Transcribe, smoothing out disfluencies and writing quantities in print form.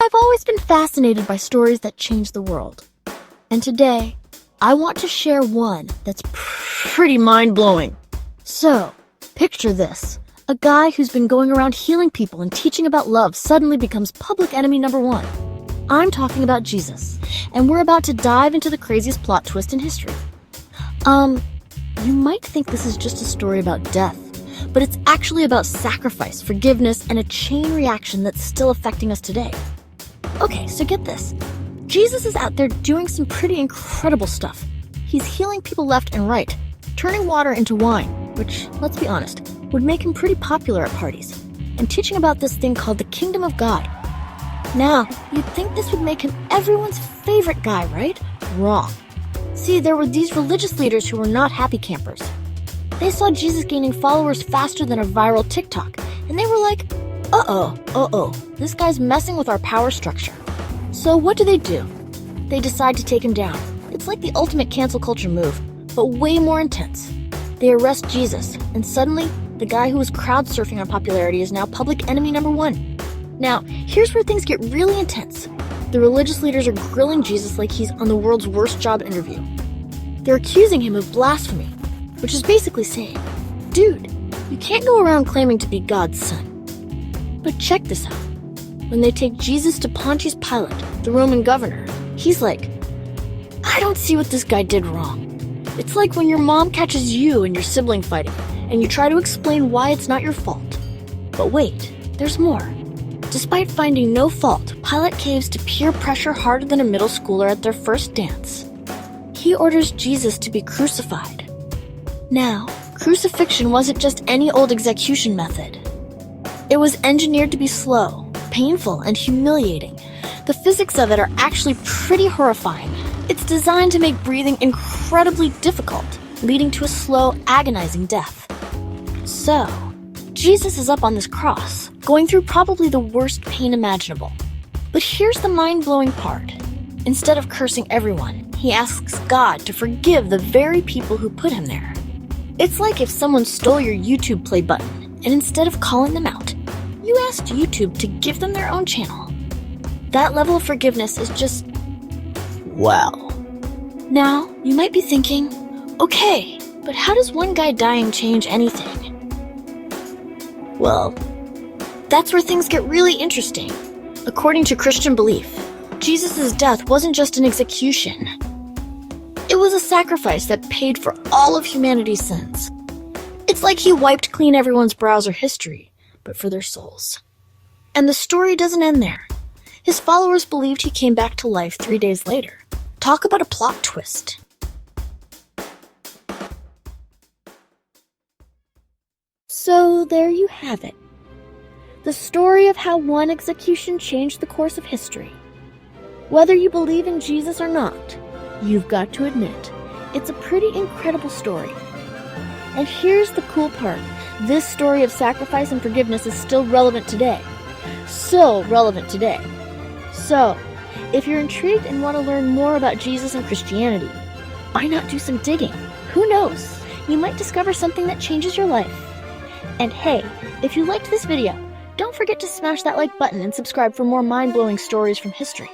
I've always been fascinated by stories that change the world. And today, I want to share one that's pretty mind-blowing. So, picture this. A guy who's been going around healing people and teaching about love suddenly becomes public enemy number one. I'm talking about Jesus, and we're about to dive into the craziest plot twist in history. You might think this is just a story about death, but it's actually about sacrifice, forgiveness, and a chain reaction that's still affecting us today. Okay, so get this. Jesus is out there doing some pretty incredible stuff. He's healing people left and right, turning water into wine, which, let's be honest, would make him pretty popular at parties, and teaching about this thing called the Kingdom of God. Now, you'd think this would make him everyone's favorite guy, right? Wrong. See, there were these religious leaders who were not happy campers. They saw Jesus gaining followers faster than a viral TikTok, and they were like, uh-oh, this guy's messing with our power structure. So what do? They decide to take him down. It's like the ultimate cancel culture move, but way more intense. They arrest Jesus, and suddenly, the guy who was crowd surfing on popularity is now public enemy number one. Now, here's where things get really intense. The religious leaders are grilling Jesus like he's on the world's worst job interview. They're accusing him of blasphemy, which is basically saying, dude, you can't go around claiming to be God's son. But check this out. When they take Jesus to Pontius Pilate, the Roman governor, he's like, I don't see what this guy did wrong. It's like when your mom catches you and your sibling fighting, and you try to explain why it's not your fault. But wait, there's more. Despite finding no fault, Pilate caves to peer pressure harder than a middle schooler at their first dance. He orders Jesus to be crucified. Now, crucifixion wasn't just any old execution method. It was engineered to be slow, painful, and humiliating. The physics of it are actually pretty horrifying. It's designed to make breathing incredibly difficult, leading to a slow, agonizing death. So, Jesus is up on this cross, going through probably the worst pain imaginable. But here's the mind-blowing part. Instead of cursing everyone, he asks God to forgive the very people who put him there. It's like if someone stole your YouTube play button, and instead of calling them out, you asked YouTube to give them their own channel. That level of forgiveness is just, wow. Now, you might be thinking, okay, but how does one guy dying change anything? Well, that's where things get really interesting. According to Christian belief, Jesus' death wasn't just an execution. It was a sacrifice that paid for all of humanity's sins. It's like he wiped clean everyone's browser history, but for their souls. And the story doesn't end there. His followers believed he came back to life 3 days later. Talk about a plot twist. So there you have it. The story of how one execution changed the course of history. Whether you believe in Jesus or not, you've got to admit, it's a pretty incredible story. And here's the cool part. This story of sacrifice and forgiveness is still relevant today. So relevant today. So, if you're intrigued and want to learn more about Jesus and Christianity, why not do some digging? Who knows? You might discover something that changes your life. And hey, if you liked this video, don't forget to smash that like button and subscribe for more mind-blowing stories from history.